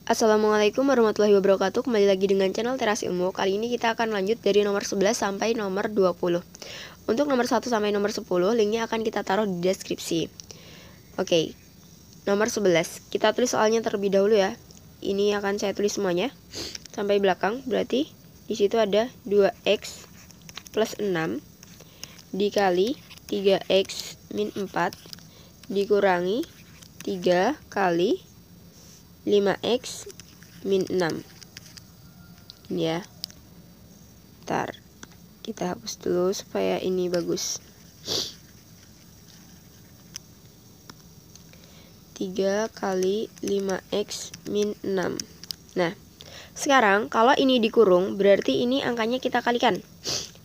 Assalamualaikum warahmatullahi wabarakatuh. Kembali lagi dengan channel Teras Ilmu. Kali ini kita akan lanjut dari nomor 11 sampai nomor 20. Untuk nomor 1 sampai nomor 10, linknya akan kita taruh di deskripsi. Oke, nomor 11. Kita tulis soalnya terlebih dahulu ya. Ini akan saya tulis semuanya sampai belakang. Berarti di situ ada 2x plus 6 dikali 3x min 4 dikurangi 3 kali 5x min 6. Ini ya. Ntar kita hapus dulu supaya ini bagus. 3 kali 5x min 6. Nah, sekarang kalau ini dikurung, berarti ini angkanya kita kalikan.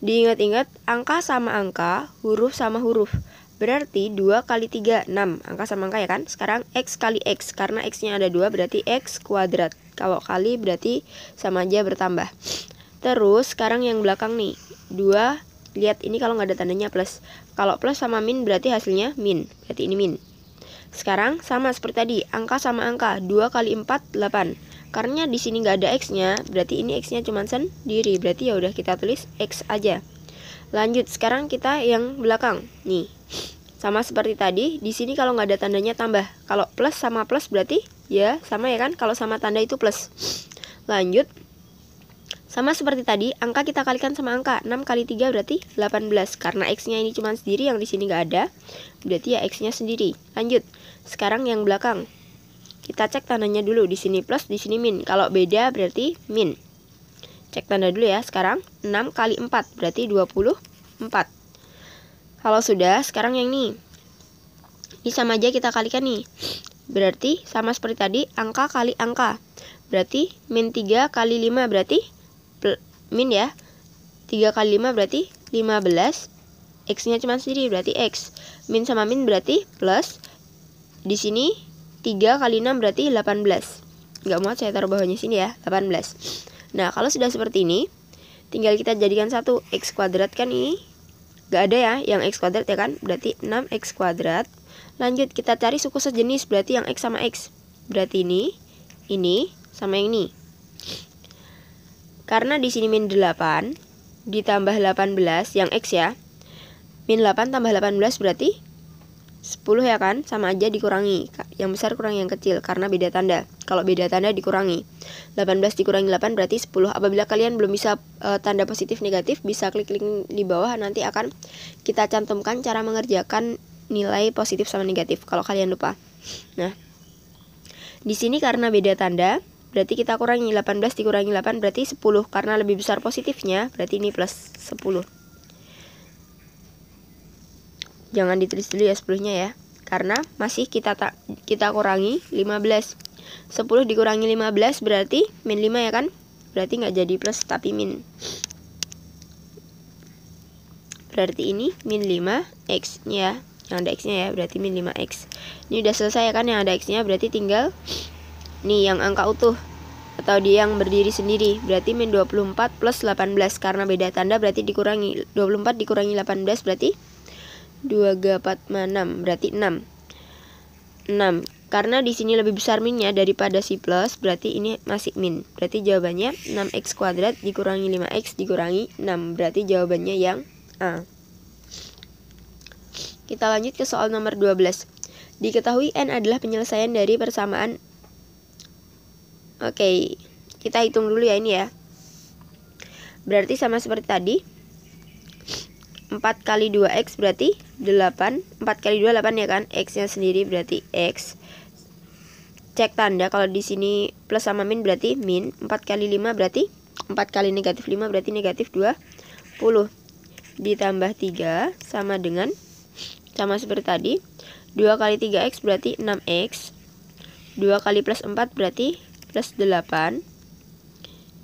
Diingat-ingat, angka sama angka, huruf sama huruf. Berarti 2 kali 3, 6. Angka sama angka ya kan? Sekarang x kali x. Karena x-nya ada 2, berarti x kuadrat. Kalau kali berarti sama aja bertambah. Terus sekarang yang belakang nih. 2, lihat ini kalau nggak ada tandanya plus. Kalau plus sama min berarti hasilnya min. Berarti ini min. Sekarang sama seperti tadi. Angka sama angka. 2 kali 4, 8. Karena di sini nggak ada x-nya, berarti ini x-nya cuma sendiri. Berarti ya udah kita tulis x aja. Lanjut, sekarang kita yang belakang. Nih, sama seperti tadi. Di sini kalau nggak ada tandanya tambah. Kalau plus sama plus berarti ya sama ya kan? Kalau sama tanda itu plus. Lanjut, sama seperti tadi. Angka kita kalikan sama angka. 6 kali 3 berarti 18. Karena x-nya ini cuma sendiri, yang di sini nggak ada. Berarti ya x-nya sendiri. Lanjut, sekarang yang belakang. Kita cek tandanya dulu. Di sini plus, di sini min. Kalau beda berarti min. Cek tanda dulu ya. Sekarang 6 kali 4 berarti 24. Kalau sudah, sekarang yang ini. Ini sama aja kita kalikan nih. Berarti sama seperti tadi, angka kali angka. Berarti min 3 kali 5 berarti min ya. 3 kali 5 berarti 15. X-nya cuma sendiri berarti X. Min sama min berarti plus. Di sini 3 kali 6 berarti 18. Nggak muat saya taruh bawahnya sini ya, 18. Nah, kalau sudah seperti ini, tinggal kita jadikan satu. X kuadrat kan ini nggak ada ya, yang x kuadrat ya kan, berarti 6x kuadrat. Lanjut, kita cari suku sejenis, berarti yang x sama x. Berarti ini sama yang ini. Karena di sini min 8 ditambah 18 yang x ya. Min 8 tambah 18 berarti 10 ya kan, sama aja dikurangi. Yang besar kurangi yang kecil karena beda tanda. Kalau beda tanda dikurangi. 18 dikurangi 8 berarti 10. Apabila kalian belum bisa tanda positif negatif, bisa klik link di bawah, nanti akan kita cantumkan cara mengerjakan nilai positif sama negatif kalau kalian lupa. Nah, di sini karena beda tanda, berarti kita kurangi. 18 dikurangi 8 berarti 10. Karena lebih besar positifnya, berarti ini plus 10. Jangan ditulis dulu ya 10-nya ya, karena masih kita kurangi 15. 10 dikurangi 15 berarti min 5 ya kan? Berarti nggak jadi plus tapi min. Berarti ini min 5x ya. Yang ada x-nya ya, berarti min 5x. Ini udah selesai ya kan, yang ada x-nya. Berarti tinggal nih yang angka utuh atau dia yang berdiri sendiri. Berarti min 24 plus 18. Karena beda tanda berarti dikurangi. 24 dikurangi 18 berarti 2 4 6 berarti 6. Karena di sini lebih besar minnya daripada si plus, berarti ini masih min. Berarti jawabannya 6x kuadrat dikurangi 5x dikurangi 6. Berarti jawabannya yang A. Kita lanjut ke soal nomor 12. Diketahui n adalah penyelesaian dari persamaan. Oke, kita hitung dulu ya ini ya. Berarti sama seperti tadi. 4 kali 2x berarti 8. 4 kali 2 8 ya kan. X-nya sendiri berarti X. Cek tanda, kalau di sini plus sama min berarti min. 4 kali 5 berarti 4 kali negatif 5 berarti negatif 20. Ditambah 3 sama dengan, sama seperti tadi, 2 kali 3x berarti 6x. 2 kali plus 4 berarti plus 8.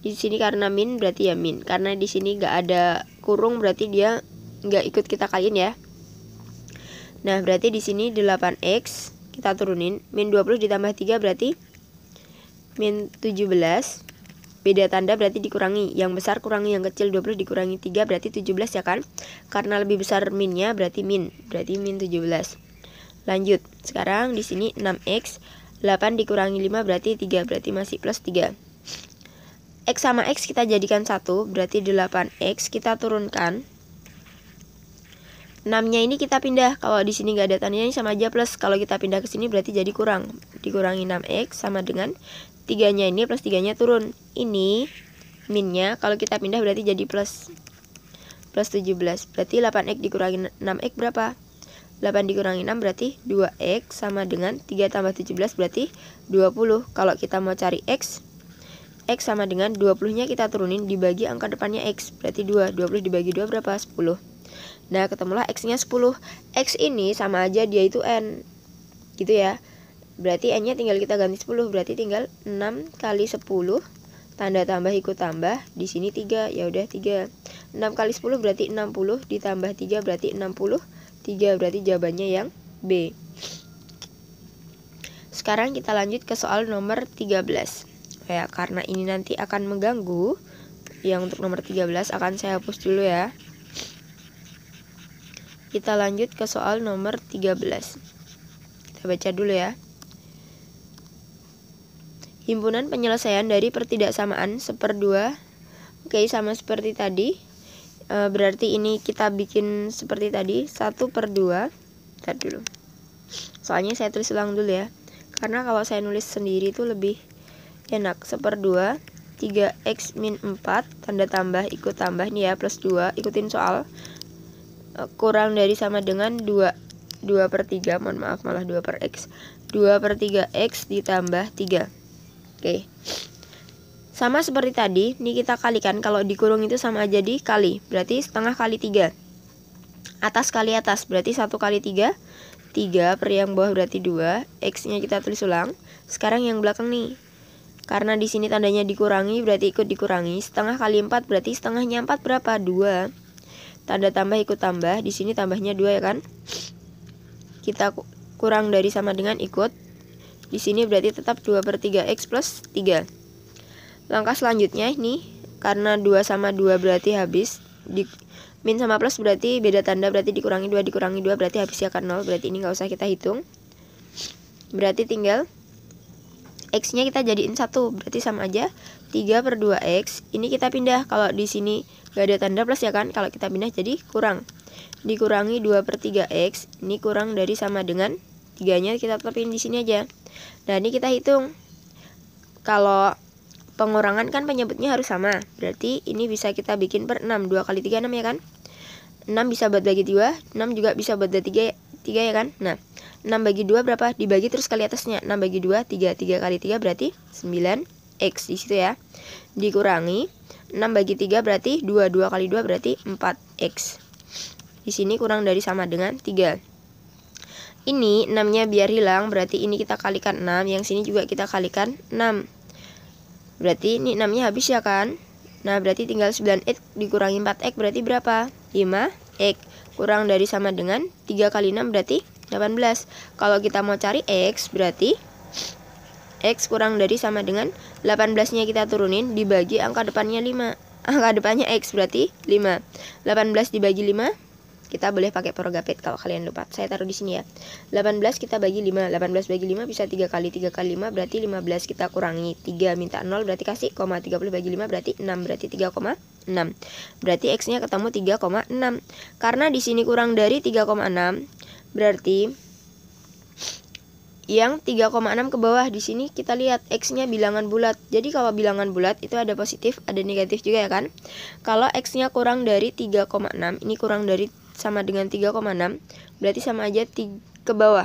Di sini karena min berarti ya min. Karena di sini nggak ada kurung berarti dia nggak ikut kita kaliin ya. Nah, berarti di sini 8x kita turunin, min 20 ditambah 3 berarti min 17. Beda tanda berarti dikurangi. Yang besar kurangi yang kecil. 20 dikurangi 3 berarti 17 ya kan. Karena lebih besar minnya berarti min. Berarti min 17. Lanjut. Sekarang di sini 6x 8 dikurangi 5 berarti 3, berarti masih plus 3. X sama X kita jadikan 1, berarti 8X kita turunkan. 6-nya ini kita pindah, kalau di sini nggak ada tandanya sama aja plus. Kalau kita pindah ke sini berarti jadi kurang. Dikurangi 6X sama dengan 3-nya ini plus 3-nya turun. Ini minnya kalau kita pindah berarti jadi plus 17. Berarti 8X dikurangi 6X berapa? 8 dikurangi 6 berarti 2X sama dengan 3 tambah 17 berarti 20. Kalau kita mau cari X sama dengan 20-nya kita turunin, dibagi angka depannya X, berarti 2. 20 dibagi 2 berapa? 10. Nah, ketemulah X-nya 10. X ini sama aja dia itu N, gitu ya. Berarti N-nya tinggal kita ganti 10, berarti tinggal 6 kali 10. Tanda tambah ikut tambah, di sini 3, ya udah 3. 6 kali 10 berarti 60, ditambah 3 berarti 63, berarti jawabannya yang B. Sekarang kita lanjut ke soal nomor 13. Ya, karena ini nanti akan mengganggu, yang untuk nomor 13 akan saya hapus dulu ya. Kita lanjut ke soal nomor 13. Kita baca dulu ya. Himpunan penyelesaian dari pertidaksamaan 1/2. Oke, sama seperti tadi. Berarti ini kita bikin seperti tadi, 1/2. Bentar dulu. Soalnya saya tulis ulang dulu ya. Karena kalau saya nulis sendiri itu lebih enak. 1/2 3x min 4, tanda tambah ikut tambah nih ya, plus 2, ikutin soal. Kurang dari sama dengan 2/3, mohon maaf malah 2/x. 2/3x ditambah 3. Oke. Sama seperti tadi, ini kita kalikan. Kalau dikurung itu sama aja dikali, berarti setengah kali 3. Atas kali atas, berarti 1 kali 3. 3 per yang bawah berarti 2. X-nya kita tulis ulang. Sekarang yang belakang nih. Karena di sini tandanya dikurangi, berarti ikut dikurangi. Setengah kali 4 berarti setengahnya 4 berapa? 2. Tanda tambah ikut tambah, di sini tambahnya 2 ya kan? Kita kurang dari sama dengan ikut. Di sini berarti tetap 2/3x plus 3. Langkah selanjutnya ini, karena 2 sama 2 berarti habis. Min sama plus berarti beda tanda, berarti dikurangi 2 dikurangi 2 berarti habisnya akan 0. Berarti ini nggak usah kita hitung. Berarti tinggal X-nya kita jadiin 1, berarti sama aja 3/2x. Ini kita pindah, kalau di sini gak ada tanda plus ya kan, kalau kita pindah jadi kurang. Dikurangi 2/3x, ini kurang dari sama dengan 3-nya kita tetapin di sini aja. Nah, ini kita hitung. Kalau pengurangan kan penyebutnya harus sama, berarti ini bisa kita bikin per 6. 2 kali 3 6 ya kan. 6 bisa buat bagi 2, 6 juga bisa buat bagi 3 ya kan. Nah, 6 bagi 2 berapa? Dibagi terus kali atasnya. 6 bagi 2 3, 3 kali 3 berarti 9x di situ ya. Dikurangi 6 bagi 3 berarti 2, 2 kali 2 berarti 4x. Di sini kurang dari sama dengan 3. Ini 6-nya biar hilang, berarti ini kita kalikan 6, yang sini juga kita kalikan 6. Berarti ini 6-nya habis ya kan. Nah, berarti tinggal 9x dikurangi 4x berarti berapa? 5x. Kurang dari sama dengan 3 kali 6 berarti 18. Kalau kita mau cari X, berarti X kurang dari sama dengan 18-nya kita turunin, dibagi angka depannya 5. Angka depannya X berarti 5. 18 dibagi 5, kita boleh pakai progapet kalau kalian lupa. Saya taruh di sini ya. 18 kita bagi 5. 18 bagi 5 bisa 3 kali. 3 kali 5 berarti 15. Kita kurangi 3 minta 0 berarti kasih koma. 30 bagi 5 berarti 6, berarti 3,6. Berarti X-nya ketemu 3,6. Karena di sini kurang dari 3,6, berarti yang 3,6 ke bawah. Di sini kita lihat X-nya bilangan bulat. Jadi kalau bilangan bulat itu ada positif, ada negatif juga ya kan. Kalau X-nya kurang dari 3,6, ini kurang dari sama dengan 3,6, berarti sama aja ke bawah.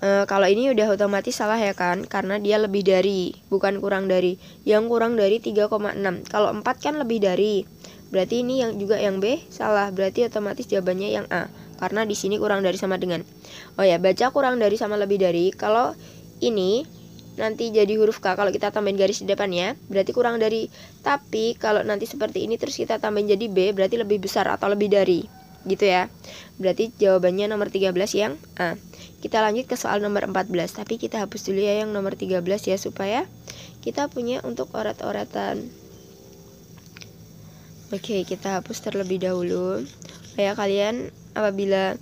Kalau ini udah otomatis salah ya kan, karena dia lebih dari, bukan kurang dari. Yang kurang dari 3,6. Kalau 4 kan lebih dari. Berarti ini yang juga yang B salah, berarti otomatis jawabannya yang A. Karena di sini kurang dari sama dengan. Oh ya, baca kurang dari sama lebih dari. Kalau ini nanti jadi huruf K, kalau kita tambahin garis di depannya berarti kurang dari. Tapi kalau nanti seperti ini terus kita tambahin jadi B, berarti lebih besar atau lebih dari, gitu ya. Berarti jawabannya nomor 13 yang A. Kita lanjut ke soal nomor 14, tapi kita hapus dulu ya yang nomor 13 ya, supaya kita punya untuk oret-oretan. Oke, kita hapus terlebih dahulu. Ya, kalian apabila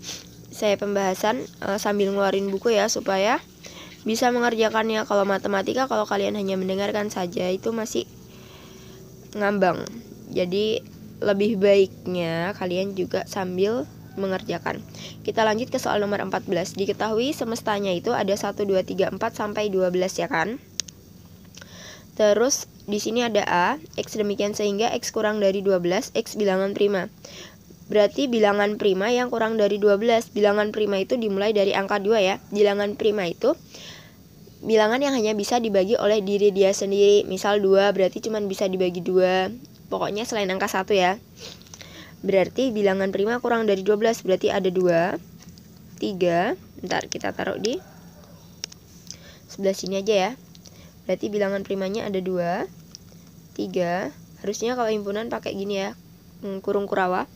saya pembahasan sambil ngeluarin buku ya, supaya bisa mengerjakannya. Kalau matematika, kalau kalian hanya mendengarkan saja itu masih ngambang. Jadi lebih baiknya kalian juga sambil mengerjakan. Kita lanjut ke soal nomor 14. Diketahui semestanya itu ada 1, 2, 3, 4 sampai 12 ya kan? Terus di sini ada A, X demikian sehingga X kurang dari 12, X bilangan prima. Berarti bilangan prima yang kurang dari 12. Bilangan prima itu dimulai dari angka 2 ya. Bilangan prima itu bilangan yang hanya bisa dibagi oleh diri dia sendiri. Misal 2 berarti cuma bisa dibagi 2. Pokoknya selain angka 1 ya. Berarti bilangan prima kurang dari 12. Berarti ada 2, 3. Bentar, kita taruh di sebelah sini aja ya. Berarti bilangan primanya ada 2, 3. Harusnya kalau himpunan pakai gini ya, kurung kurawa.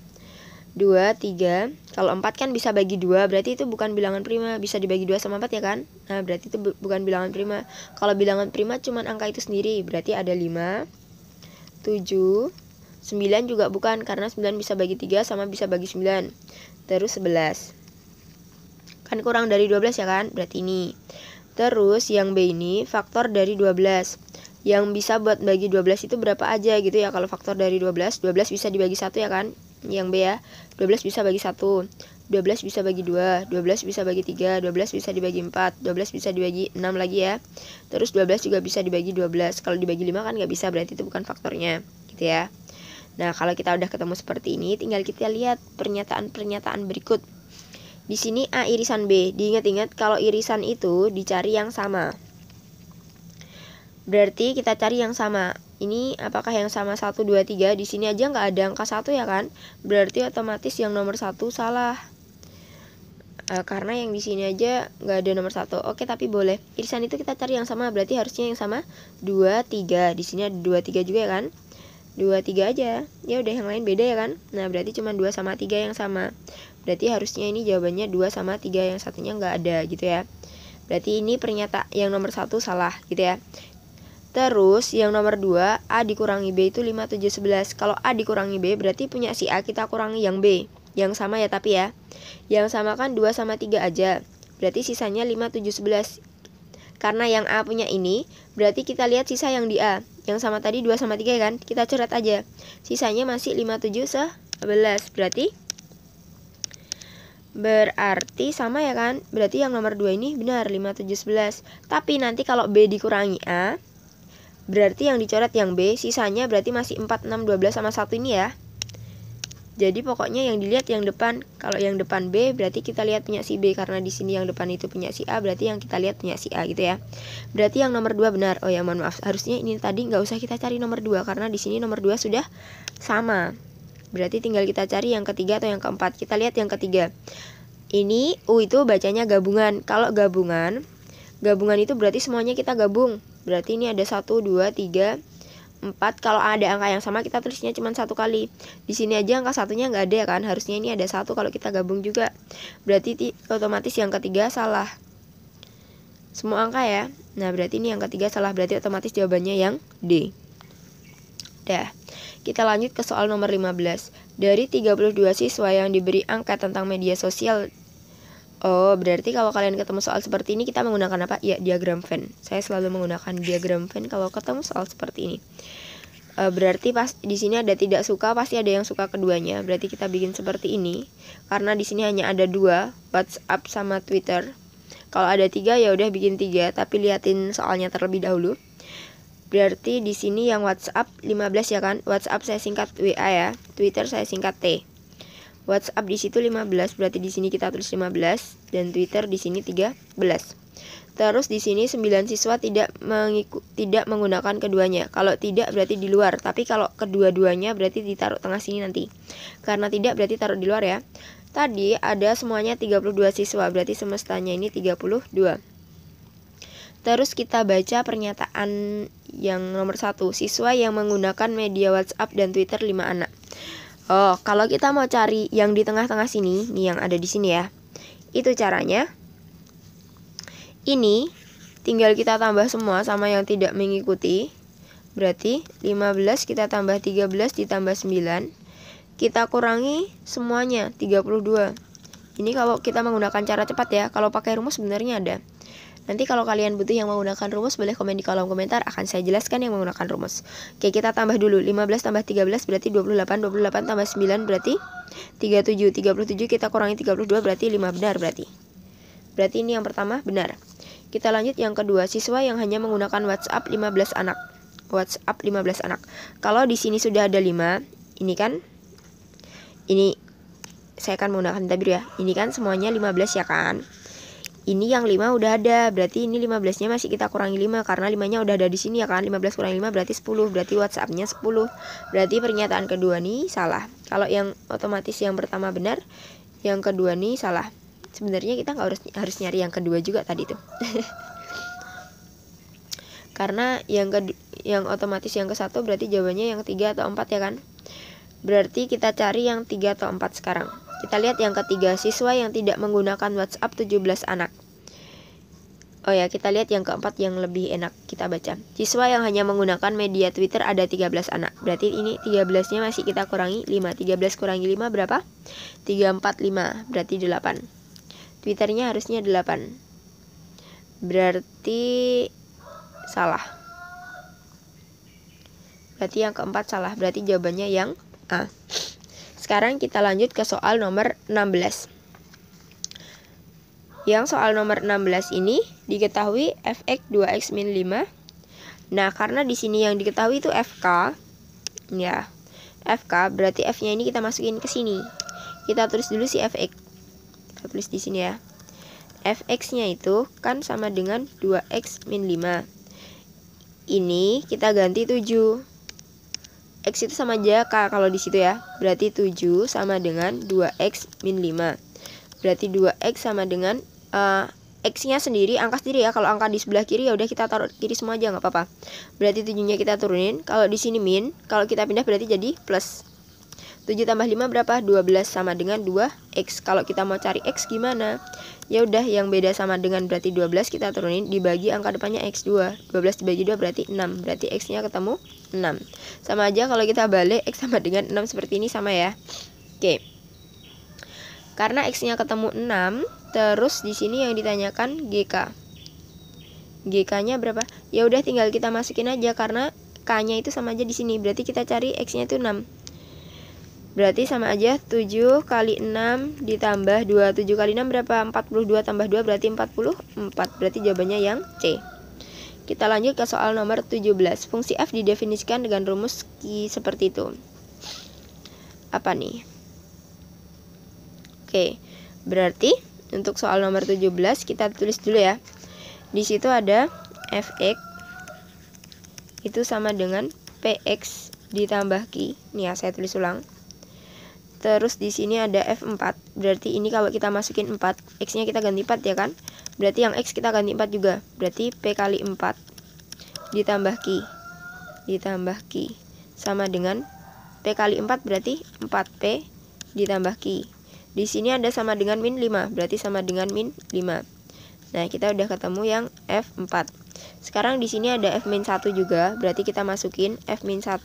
2, 3. Kalau 4 kan bisa bagi 2, berarti itu bukan bilangan prima. Bisa dibagi 2 sama 4 ya kan? Nah, berarti itu bukan bilangan prima. Kalau bilangan prima cuma angka itu sendiri. Berarti ada 5, 7, 9 juga bukan, karena 9 bisa bagi 3 sama bisa bagi 9. Terus 11. Kan kurang dari 12 ya kan? Berarti ini. Terus yang B ini faktor dari 12. Yang bisa buat bagi 12 itu berapa aja gitu ya. Kalau faktor dari 12, 12 bisa dibagi 1 ya kan? Yang B ya, 12 bisa bagi 1, 12 bisa bagi 2, 12 bisa bagi 3, 12 bisa dibagi 4, 12 bisa dibagi 6 lagi ya. Terus 12 juga bisa dibagi 12. Kalau dibagi 5 kan nggak bisa, berarti itu bukan faktornya gitu ya. Nah, kalau kita udah ketemu seperti ini, tinggal kita lihat pernyataan-pernyataan berikut. Di sini A irisan B. Diingat-ingat kalau irisan itu dicari yang sama. Berarti kita cari yang sama. Ini apakah yang sama 1, 2, 3? Di sini aja nggak ada angka 1 ya kan? Berarti otomatis yang nomor 1 salah. Karena yang di sini aja nggak ada nomor 1. Oke, tapi boleh. Irisan itu kita cari yang sama. Berarti harusnya yang sama 2, 3. Di sini ada 2, 3 juga ya kan? 2, 3 aja. Ya udah, yang lain beda ya kan? Nah, berarti cuma 2 sama 3 yang sama. Berarti harusnya ini jawabannya 2 sama 3, yang satunya nggak ada gitu ya. Berarti ini pernyataan yang nomor 1 salah gitu ya. Terus yang nomor 2, A dikurangi B itu 5, 7, 11. Kalau A dikurangi B berarti punya si A kita kurangi yang B. Yang sama ya tapi ya. Yang sama kan 2 sama 3 aja. Berarti sisanya 5, 7, 11. Karena yang A punya ini, berarti kita lihat sisa yang di A. Yang sama tadi 2 sama 3 kan? Kita coret aja. Sisanya masih 5, 7, 11. Berarti sama ya kan? Berarti yang nomor 2 ini benar, 5, 7, 11. Tapi nanti kalau B dikurangi A, berarti yang dicoret yang B, sisanya berarti masih 4, 6, 12 sama 1 ini ya. Jadi pokoknya yang dilihat yang depan. Kalau yang depan B berarti kita lihat punya si B, karena di sini yang depan itu punya si A, berarti yang kita lihat punya si A gitu ya. Berarti yang nomor 2 benar. Oh ya, mohon maaf. Harusnya ini tadi nggak usah kita cari nomor 2, karena di sini nomor 2 sudah sama. Berarti tinggal kita cari yang ketiga atau yang keempat. Kita lihat yang ketiga. Ini U itu bacanya gabungan. Kalau gabungan itu berarti semuanya kita gabung. Berarti ini ada 1, 2, 3, 4. Kalau ada angka yang sama kita tulisnya cuma 1 kali. Di sini aja angka satunya nggak ada ya kan? Harusnya ini ada 1 kalau kita gabung juga. Berarti otomatis yang ketiga salah. Semua angka ya. Nah, berarti ini yang ketiga salah. Berarti otomatis jawabannya yang D. Dah. Kita lanjut ke soal nomor 15. Dari 32 siswa yang diberi angka tentang media sosial. Oh, berarti kalau kalian ketemu soal seperti ini kita menggunakan apa? Ya, diagram Venn. Saya selalu menggunakan diagram Venn kalau ketemu soal seperti ini. Berarti pas di sini ada tidak suka, pasti ada yang suka keduanya. Berarti kita bikin seperti ini. Karena di sini hanya ada 2, WhatsApp sama Twitter. Kalau ada 3 ya udah bikin 3, tapi liatin soalnya terlebih dahulu. Berarti di sini yang WhatsApp 15 ya kan? WhatsApp saya singkat WA ya. Twitter saya singkat T. WhatsApp di situ 15, berarti di sini kita tulis 15 dan Twitter di sini 13. Terus di sini 9 siswa tidak menggunakan keduanya. Kalau tidak berarti di luar, tapi kalau kedua-duanya berarti ditaruh tengah sini nanti. Karena tidak berarti taruh di luar ya. Tadi ada semuanya 32 siswa, berarti semestanya ini 32. Terus kita baca pernyataan yang nomor 1, siswa yang menggunakan media WhatsApp dan Twitter 5 anak. Oh, kalau kita mau cari yang di tengah-tengah sini, nih yang ada di sini ya. Itu caranya. Ini tinggal kita tambah semua sama yang tidak mengikuti. Berarti 15 kita tambah 13 ditambah 9. Kita kurangi semuanya 32. Ini kalau kita menggunakan cara cepat ya. Kalau pakai rumus sebenarnya ada. Nanti kalau kalian butuh yang menggunakan rumus, boleh komen di kolom komentar, akan saya jelaskan yang menggunakan rumus. Oke, kita tambah dulu. 15 tambah 13 berarti 28. 28 tambah 9 berarti 37. 37 kita kurangi 32 berarti 5 benar berarti. Berarti ini yang pertama benar. Kita lanjut yang kedua, siswa yang hanya menggunakan WhatsApp 15 anak. WhatsApp 15 anak. Kalau di sini sudah ada 5, ini kan, ini saya akan menggunakan tabir ya. Ini kan semuanya 15 ya kan. Ini yang 5 udah ada, berarti ini 15-nya masih kita kurangi 5 karena 5-nya udah ada di sini ya kan. 15 kurangi 5 berarti 10, berarti WhatsApp-nya 10. Berarti pernyataan kedua nih salah. Kalau yang otomatis yang pertama benar, yang kedua nih salah. Sebenarnya kita nggak harus nyari yang kedua juga tadi tuh. Karena yang otomatis yang ke satu berarti jawabannya yang 3 atau 4 ya kan. Berarti kita cari yang 3 atau 4 sekarang. Kita lihat yang ketiga, siswa yang tidak menggunakan WhatsApp 17 anak. Oh ya, kita lihat yang keempat yang lebih enak kita baca. Siswa yang hanya menggunakan media Twitter ada 13 anak. Berarti ini 13-nya masih kita kurangi 5. 13 kurangi 5 berapa? 3, 4, 5. Berarti 8. Twitternya harusnya 8. Berarti salah. Berarti yang keempat salah. Berarti jawabannya yang A. Sekarang kita lanjut ke soal nomor 16. Yang soal nomor 16 ini diketahui fx 2x min 5. Nah, karena di sini yang diketahui itu fk. Ya. Fk berarti f-nya ini kita masukin ke sini. Kita tulis dulu si fx. Kita tulis di sini ya. Fx-nya itu kan sama dengan 2x min 5. Ini kita ganti 7. X itu sama aja K kalau di situ ya. Berarti 7 sama dengan 2x min 5. Berarti 2x sama dengan X-nya sendiri, angka sendiri ya. Kalau angka di sebelah kiri ya udah kita taruh kiri semua aja nggak apa-apa. Berarti 7-nya kita turunin. Kalau di sini min, kalau kita pindah berarti jadi plus. 7 tambah 5 berapa? 12 sama dengan 2x. Kalau kita mau cari x gimana? Ya udah yang beda sama dengan berarti 12 kita turunin, dibagi angka depannya x2. 12 dibagi 2 berarti 6. Berarti x-nya ketemu 6. Sama aja kalau kita balik x sama dengan 6 seperti ini sama ya. Oke. Karena x-nya ketemu 6, terus di sini yang ditanyakan GK. GK-nya berapa? Ya udah tinggal kita masukin aja karena K-nya itu sama aja di sini. Berarti kita cari x-nya itu 6. Berarti sama aja 7 kali 6 ditambah 2. 7 kali 6 berapa? 42 tambah 2 berarti 44. Berarti jawabannya yang C. Kita lanjut ke soal nomor 17. Fungsi f didefinisikan dengan rumus seperti itu. Apa nih? Oke, berarti untuk soal nomor 17 kita tulis dulu ya. Di situ ada fx itu sama dengan px ditambah q. Nih ya, saya tulis ulang. Terus di sini ada F4. Berarti ini kalau kita masukin 4, X-nya kita ganti 4 ya kan? Berarti yang X kita ganti 4 juga. Berarti P kali 4 ditambah Q sama dengan P kali 4 berarti 4P ditambah Q. Di sini ada sama dengan min 5. Berarti sama dengan min 5. Nah, kita udah ketemu yang F4. Sekarang di sini ada F-1 juga, berarti kita masukin F-1.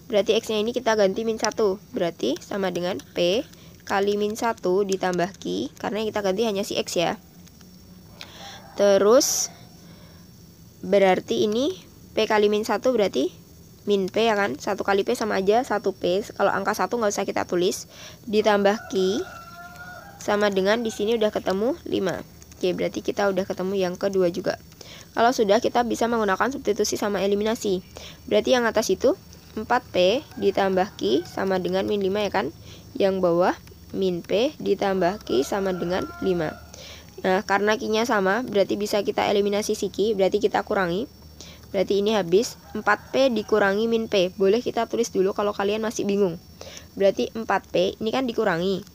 Berarti X-nya ini kita ganti min 1. Berarti sama dengan P kali min 1 ditambah Q, karena yang kita ganti hanya si X ya. Terus berarti ini P kali min 1 berarti min P ya kan. 1 kali P sama aja 1P. Kalau angka 1 nggak usah kita tulis. Ditambah Q sama dengan di sini udah ketemu 5. Oke, berarti kita udah ketemu yang kedua juga. Kalau sudah, kita bisa menggunakan substitusi sama eliminasi. Berarti yang atas itu 4P ditambah Q sama dengan min 5 ya kan. Yang bawah min P ditambah Q sama dengan 5. Nah, karena Q-nya sama, berarti bisa kita eliminasi si Q. Berarti kita kurangi. Berarti ini habis 4P dikurangi min P. Boleh kita tulis dulu kalau kalian masih bingung. Berarti 4P ini kan dikurangi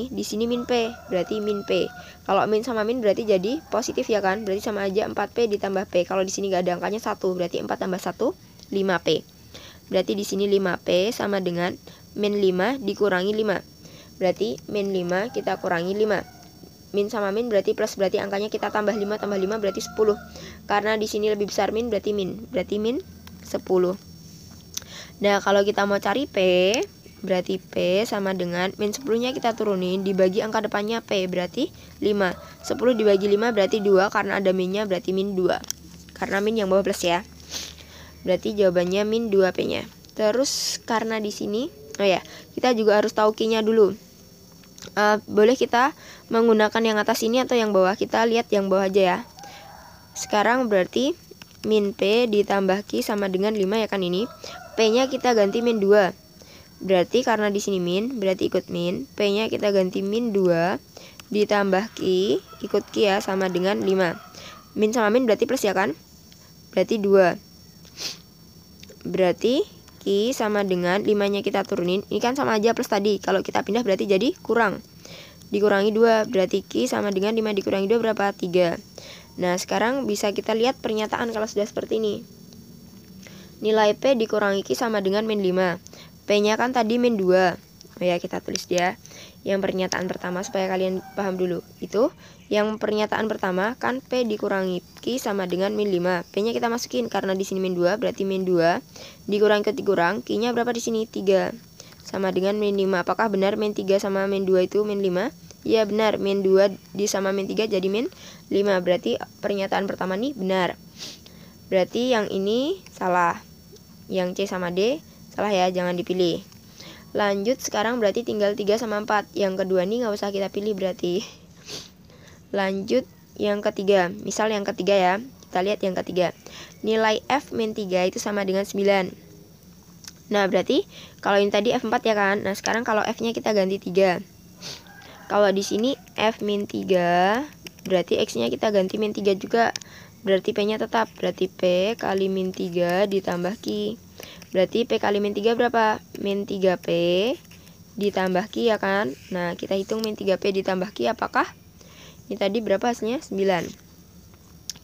di sini min P, berarti min P. Kalau min sama min berarti jadi positif ya kan. Berarti sama aja 4P ditambah P. Kalau di sini nggak ada angkanya 1, berarti 4 tambah 1 5P. Berarti di sini 5P sama dengan min 5 dikurangi 5. Berarti min 5 kita kurangi 5. Min sama min berarti plus, berarti angkanya kita tambah 5 tambah 5 berarti 10. Karena di sini lebih besar min berarti min 10. Nah, kalau kita mau cari P, berarti P sama dengan min 10-nya kita turunin, dibagi angka depannya P, berarti 5. 10 dibagi 5 berarti 2, karena ada minnya berarti min 2. Karena min yang bawah plus ya. Berarti jawabannya min 2 P-nya. Terus karena di sini, oh ya, kita juga harus tahu Q-nya dulu. Boleh kita menggunakan yang atas ini atau yang bawah. Kita lihat yang bawah aja ya. Sekarang berarti min P ditambah Q sama dengan 5 ya kan ini. P-nya kita ganti min 2. Berarti karena di sini min, berarti ikut min. P-nya kita ganti min 2 ditambah Q, ikut Q ya, sama dengan 5. Min sama min berarti plus ya kan? Berarti 2. Berarti Q sama dengan 5-nya kita turunin. Ini kan sama aja plus tadi. Kalau kita pindah berarti jadi kurang. Dikurangi 2, berarti Q sama dengan 5 dikurangi 2 berapa? 3. Nah, sekarang bisa kita lihat pernyataan kalau sudah seperti ini. Nilai P dikurangi Q sama dengan min 5. P-nya kan tadi min 2. Oh ya, kita tulis dia. Yang pernyataan pertama supaya kalian paham dulu. Itu yang pernyataan pertama kan P dikurangi Q sama dengan min 5. P-nya kita masukin karena di sini min 2, berarti min 2 dikurangi ke dikurang, Q-nya berapa di sini? 3. Sama dengan min 5. Apakah benar min 3 sama min 2 itu min 5? Ya benar, min 2 sama min 3 jadi min 5. Berarti pernyataan pertama nih benar. Berarti yang ini salah. Yang C sama D salah ya, jangan dipilih. Lanjut sekarang berarti tinggal 3 sama 4. Yang kedua nih nggak usah kita pilih berarti. Lanjut yang ketiga. Misal yang ketiga ya. Kita lihat yang ketiga. Nilai F min 3 itu sama dengan 9. Nah berarti kalau ini tadi F4 ya kan. Nah sekarang kalau F-nya kita ganti 3. Kalau di sini F min 3, berarti X-nya kita ganti min 3 juga. Berarti P-nya tetap. Berarti P kali min 3 ditambah Q. Berarti P kali min 3 berapa? Min 3P ditambah Q ya kan. Nah kita hitung min 3P ditambah Q apakah? Ini tadi berapa hasilnya? 9.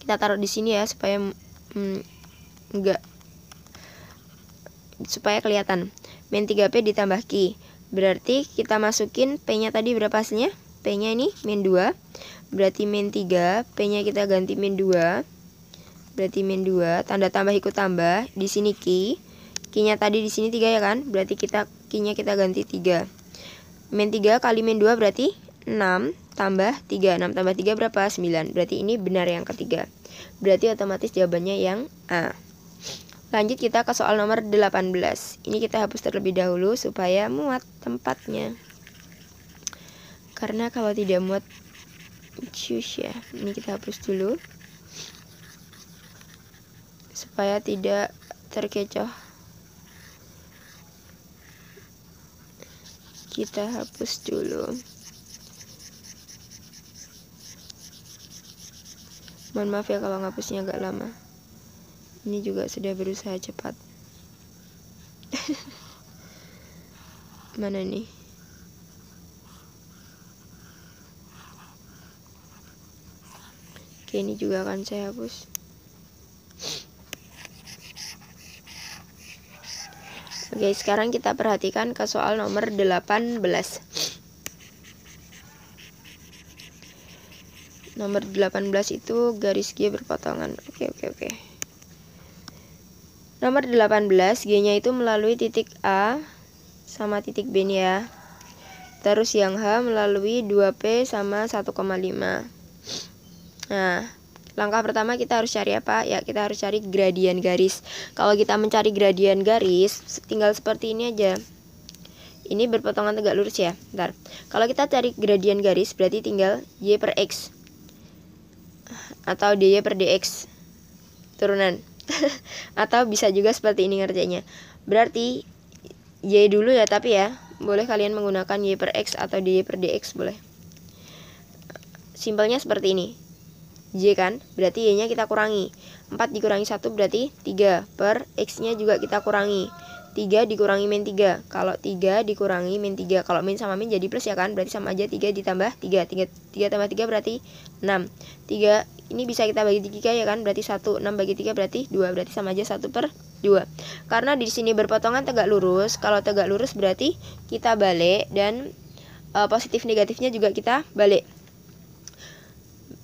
Kita taruh di sini ya supaya supaya kelihatan. Min 3P ditambah Q. Berarti kita masukin P-nya tadi berapa hasilnya? P-nya ini min 2. Berarti min 3, P-nya kita ganti min 2. Berarti min 2, tanda tambah ikut tambah. Di sini Q. Q-nya tadi di sini 3 ya kan? Berarti Q-nya kita ganti 3. Min 3 kali min 2 berarti 6 tambah 3. 6 tambah 3 berapa? 9. Berarti ini benar yang ketiga. Berarti otomatis jawabannya yang A. Lanjut kita ke soal nomor 18. Ini kita hapus terlebih dahulu supaya muat tempatnya. Karena kalau tidak muat cus ya. Ini kita hapus dulu supaya tidak terkecoh. Kita hapus dulu. Mohon maaf ya kalau ngapusnya agak lama. Ini juga sudah berusaha cepat. Mana nih? Oke, ini juga akan saya hapus. Oke, sekarang kita perhatikan ke soal nomor 18. Nomor 18 itu garis G berpotongan. Oke. Nomor 18, G-nya itu melalui titik A sama titik B nih ya. Terus yang H melalui 2P sama 1,5. Nah, langkah pertama kita harus cari apa? Ya, kita harus cari gradian garis. Kalau kita mencari gradian garis, tinggal seperti ini aja. Ini berpotongan tegak lurus ya. Bentar. Kalau kita cari gradian garis, berarti tinggal Y per X. Atau DY per DX. Turunan. Atau bisa juga seperti ini ngerjainnya. Berarti Y dulu ya, tapi ya boleh kalian menggunakan Y per X atau DY per DX boleh. Simpelnya seperti ini. Y kan, berarti Y-nya kita kurangi. 4 dikurangi 1 berarti 3. Per X-nya juga kita kurangi. 3 dikurangi min 3. Kalau 3 dikurangi min 3. Kalau min sama min jadi plus ya kan, berarti sama aja 3 ditambah 3. 3 tambah 3 berarti 6. 3 ini bisa kita bagi 3 ya kan, berarti 1. 6 bagi 3 berarti 2. Berarti sama aja 1 per 2. Karena di sini berpotongan tegak lurus. Kalau tegak lurus berarti kita balik. Dan positif negatifnya juga kita balik.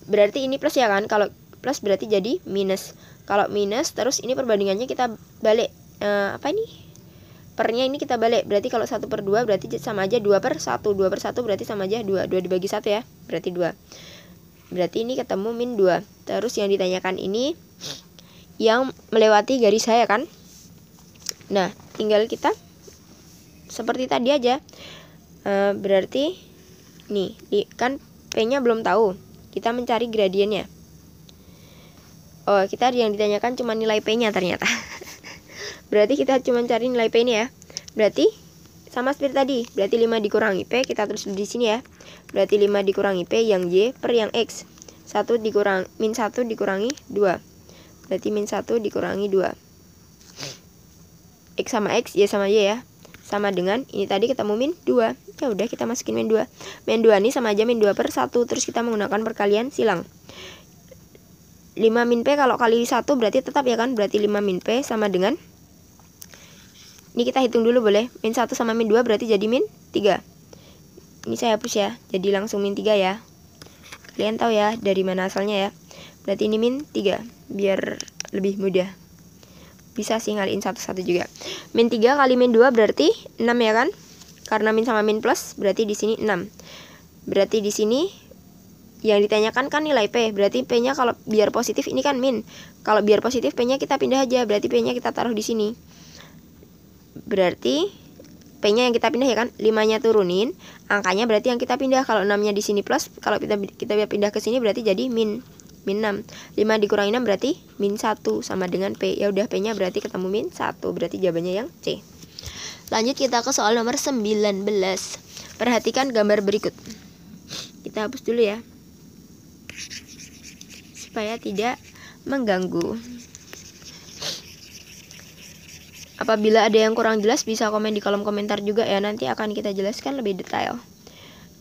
Berarti ini plus ya kan. Kalau plus berarti jadi minus. Kalau minus terus ini perbandingannya kita balik. Apa ini? pernya ini kita balik. Berarti kalau 1/2 berarti sama aja 2/1. 2/1 berarti sama aja 2. 2 dibagi 1 ya, berarti 2. Berarti ini ketemu min 2. Terus yang ditanyakan ini yang melewati garis H ya kan. Nah, tinggal kita seperti tadi aja. Berarti nih kan P-nya belum tahu. Kita mencari gradiennya. Oh, kita yang ditanyakan cuma nilai P-nya ternyata. Berarti kita cuma cari nilai P ini ya. Berarti sama seperti tadi. Berarti 5 dikurangi P, kita tulis di sini ya. Berarti 5 dikurangi P yang Y per yang X. min 1 dikurangi 2. Berarti min 1 dikurangi 2. X sama X, Y sama Y ya. Sama dengan ini tadi ketemu min 2. Ya udah kita masukin min 2. Min 2 ini sama aja min 2/1. Terus kita menggunakan perkalian silang. 5 min P kalau kali 1 berarti tetap ya kan. Berarti 5 min P sama dengan, ini kita hitung dulu boleh. Min 1 sama min 2 berarti jadi min 3. Ini saya hapus ya. Jadi langsung min 3 ya. Kalian tahu ya dari mana asalnya ya. Berarti ini min 3. Biar lebih mudah. Bisa sih ngaliin satu-satu juga. Min 3 kali min 2 berarti 6 ya kan. Karena min sama min plus berarti di sini 6. Berarti di sini yang ditanyakan kan nilai P. Berarti P-nya kalau biar positif ini kan min. Kalau biar positif P-nya kita pindah aja. Berarti P-nya kita taruh di sini. Berarti P-nya yang kita pindah ya kan. 5-nya turunin, angkanya berarti yang kita pindah. Kalau 6-nya di sini plus, kalau kita pindah ke sini berarti jadi min 6. 5 dikurangi 6 berarti min 1 sama dengan P. Ya udah P-nya berarti ketemu min 1. Berarti jawabannya yang C. Lanjut kita ke soal nomor 19. Perhatikan gambar berikut. Kita hapus dulu ya, supaya tidak mengganggu. Apabila ada yang kurang jelas bisa komen di kolom komentar juga ya. Nanti akan kita jelaskan lebih detail.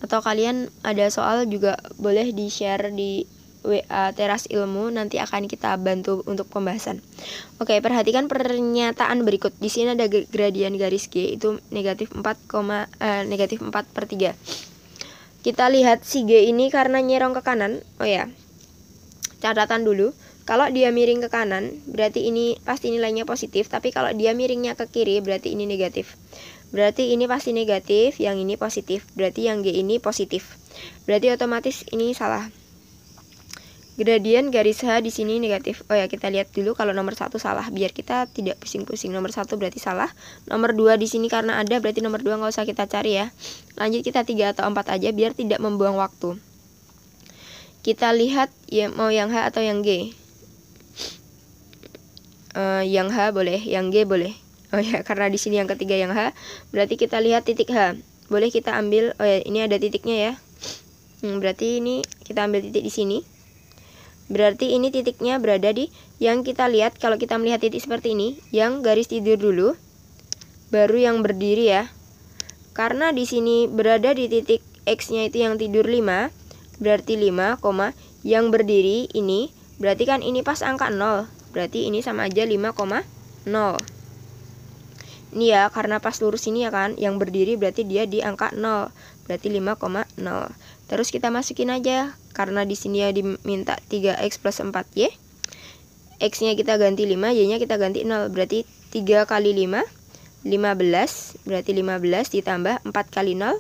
Atau kalian ada soal juga boleh di-share di WA Teras Ilmu. Nanti akan kita bantu untuk pembahasan. Oke, perhatikan pernyataan berikut. Di sini ada gradien garis G itu negatif 4/3. Kita lihat si G ini karena nyerong ke kanan. Oh ya, catatan dulu. Kalau dia miring ke kanan, berarti ini pasti nilainya positif. Tapi kalau dia miringnya ke kiri, berarti ini negatif. Berarti ini pasti negatif, yang ini positif. Berarti yang G ini positif. Berarti otomatis ini salah. Gradien garis H di sini negatif. Oh ya, kita lihat dulu kalau nomor 1 salah. Biar kita tidak pusing-pusing. Nomor 1 berarti salah. Nomor 2 di sini karena ada, berarti nomor 2 nggak usah kita cari ya. Lanjut kita 3 atau 4 aja, biar tidak membuang waktu. Kita lihat ya, mau yang H atau yang G. Yang H boleh, yang G boleh. Oh ya, karena di sini yang ketiga yang H, berarti kita lihat titik H. Boleh kita ambil. Oh ya, ini ada titiknya ya. Berarti ini kita ambil titik di sini. Berarti ini titiknya berada di, yang kita lihat kalau kita melihat titik seperti ini, yang garis tidur dulu, baru yang berdiri ya. Karena di sini berada di titik X-nya itu yang tidur 5, berarti 5, yang berdiri ini, berarti kan ini pas angka 0. Berarti ini sama aja 5,0. Ini ya, karena pas lurus ini ya kan, yang berdiri berarti dia di angka 0. Berarti 5,0. Terus kita masukin aja, karena di sini ya diminta 3x plus 4y. X-nya kita ganti 5, y-nya kita ganti 0. Berarti 3 kali 5, 15. Berarti 15 ditambah 4 kali 0.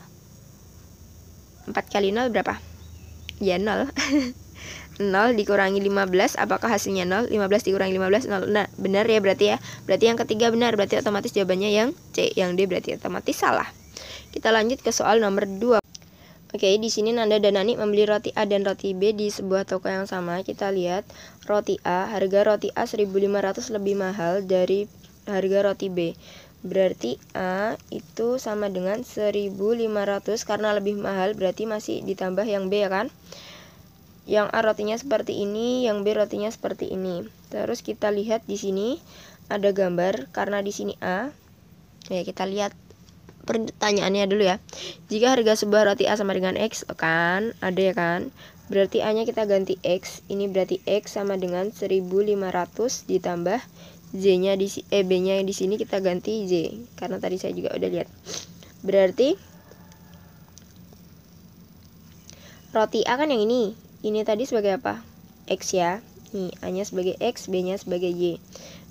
4 kali 0 berapa? Ya 0. 0 dikurangi 15, apakah hasilnya 0? 15 dikurangi 15, 0. Nah, benar ya berarti ya. Berarti yang ketiga benar, berarti otomatis jawabannya yang C. Yang D berarti otomatis salah. Kita lanjut ke soal nomor 2. Oke, di sini Nanda dan Nani membeli roti A dan roti B di sebuah toko yang sama. Kita lihat roti A, harga roti A 1.500 lebih mahal dari harga roti B. Berarti A itu sama dengan 1.500 karena lebih mahal, berarti masih ditambah yang B ya kan? Yang A rotinya seperti ini, yang B rotinya seperti ini. Terus kita lihat di sini ada gambar, karena di sini A. Ya, kita lihat pertanyaannya dulu ya. Jika harga sebuah roti A sama dengan X, kan ada ya kan? Berarti A-nya kita ganti X. Ini berarti X sama dengan 1.500 ditambah Z-nya di B-nya di sini kita ganti Z. Karena tadi saya juga udah lihat. Berarti roti A kan yang ini. Ini tadi sebagai apa? X ya. Nih, A-nya sebagai X, B-nya sebagai Y.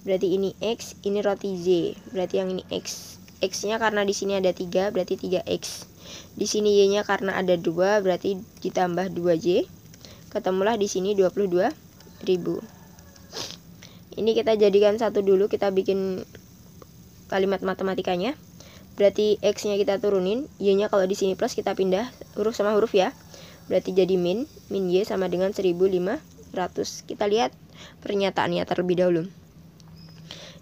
Berarti ini X, ini roti Z. Berarti yang ini X. X-nya karena di sini ada 3 berarti 3X. Di sini Y-nya karena ada 2 berarti ditambah 2Y. Ketemulah di sini 22.000. Ini kita jadikan satu dulu, kita bikin kalimat matematikanya. Berarti X-nya kita turunin, Y-nya kalau di sini plus kita pindah huruf sama huruf ya. Berarti jadi min Y sama dengan 1500. Kita lihat pernyataannya terlebih dahulu.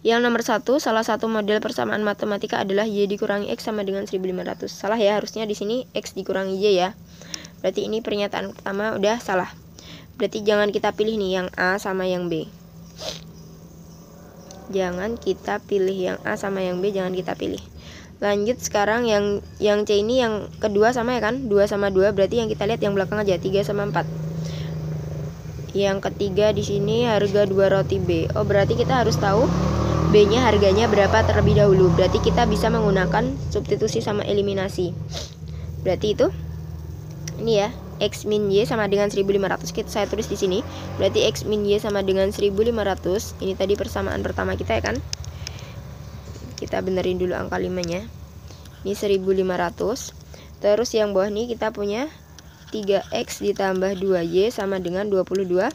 Yang nomor 1, salah satu model persamaan matematika adalah Y dikurangi X sama dengan 1500. Salah ya, harusnya di sini X dikurangi Y ya. Berarti ini pernyataan pertama udah salah. Berarti jangan kita pilih nih yang A sama yang B. Jangan kita pilih yang A sama yang B, jangan kita pilih. Lanjut sekarang yang C ini yang kedua sama ya kan? 2 sama 2, berarti yang kita lihat yang belakang aja, 3 sama 4. Yang ketiga di sini harga 2 roti B. Oh, berarti kita harus tahu B-nya harganya berapa terlebih dahulu. Berarti kita bisa menggunakan substitusi sama eliminasi. Berarti itu ini ya, X min Y sama dengan 1500. Saya tulis di sini. Berarti X min Y sama dengan 1500. Ini tadi persamaan pertama kita ya kan? Kita benerin dulu angka 5-nya. Ini 1500. Terus yang bawah nih kita punya 3X ditambah 2Y sama dengan 22.000.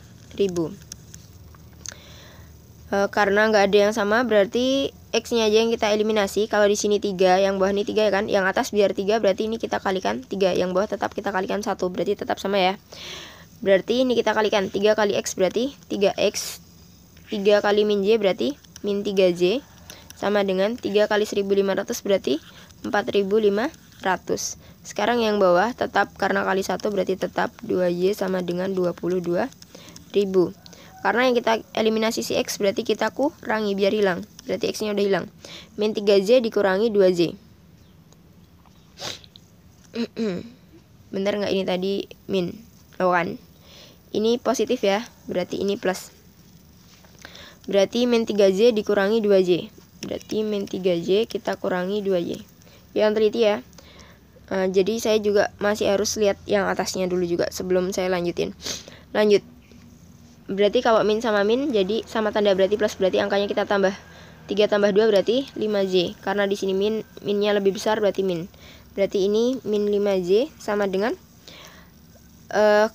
Karena nggak ada yang sama berarti X-nya aja yang kita eliminasi. Kalau di sini 3, yang bawah ini 3 ya kan? Yang atas biar 3, berarti ini kita kalikan 3. Yang bawah tetap kita kalikan 1, berarti tetap sama ya. Berarti ini kita kalikan 3 kali X berarti 3X. 3 kali min Y berarti min 3Y. Sama dengan 3 kali 1500 berarti 4500. Sekarang yang bawah tetap karena kali 1 berarti tetap 2Y sama dengan 22.000. Karena yang kita eliminasi si X berarti kita kurangi biar hilang. Berarti X-nya udah hilang. Min 3Z dikurangi 2Z. Bener nggak ini tadi min? Oh kan? Ini positif ya. Berarti ini plus. Berarti min 3Z dikurangi 2Z. Berarti min 3Z kita kurangi 2Y. Yang teliti ya. Jadi saya juga masih harus lihat yang atasnya dulu juga sebelum saya lanjutin. Lanjut. Berarti kalau min sama min jadi sama tanda berarti plus, berarti angkanya kita tambah. 3 tambah 2 berarti 5Z. Karena di sini minnya lebih besar berarti min. Berarti ini min 5Z sama dengan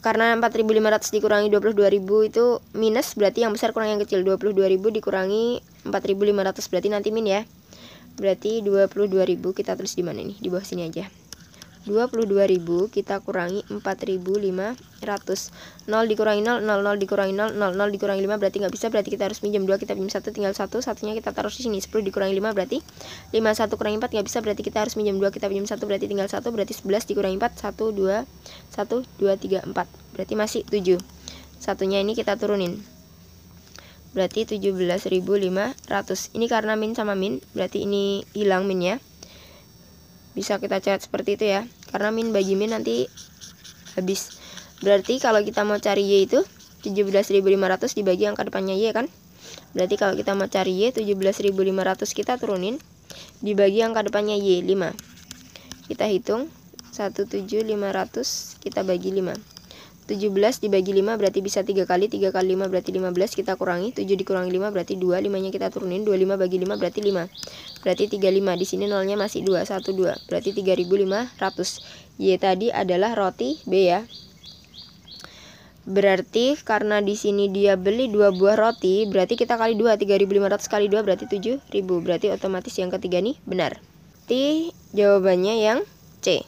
karena 4.500 dikurangi 22.000 itu minus, berarti yang besar kurang yang kecil. 22.000 dikurangi 4.500 berarti nanti min ya. Berarti 22.000 kita tulis di mana nih? Di bawah sini aja. 22.000 kita kurangi 4.500. 0 dikurangi 0, 0 dikurangi 0, 0 dikurangi 5 berarti nggak bisa, berarti kita harus pinjam 2, kita pinjam 1, tinggal 1, satunya kita taruh di sini. 10 dikurangi 5 berarti 5, 1 kurangi 4 nggak bisa, berarti kita harus pinjam 2, kita pinjam 1 berarti tinggal 1, berarti 11 dikurangi 4, 1, 2, 3, 4. Berarti masih 7. Satunya ini kita turunin. Berarti 17.500. Ini karena min sama min, berarti ini hilang minnya. Bisa kita cat seperti itu ya. Karena min bagi min nanti habis. Berarti kalau kita mau cari Y itu 17.500 dibagi angka depannya Y kan. Berarti kalau kita mau cari Y 17.500 kita turunin, dibagi angka depannya Y 5. Kita hitung 17.500 kita bagi 5. 17 dibagi 5 berarti bisa 3 kali. 3 kali 5 berarti 15, kita kurangi. 7 dikurangi 5 berarti 2, 5-nya kita turunin. 25 bagi 5 berarti 5. Berarti 35. Di sini nolnya masih 2, 1, 2. Berarti 3.500. Y tadi adalah roti B ya. Berarti karena di sini dia beli 2 buah roti, berarti kita kali 2. 3.500 kali 2 berarti 7.000. Berarti otomatis yang ketiga nih benar. Berarti jawabannya yang C.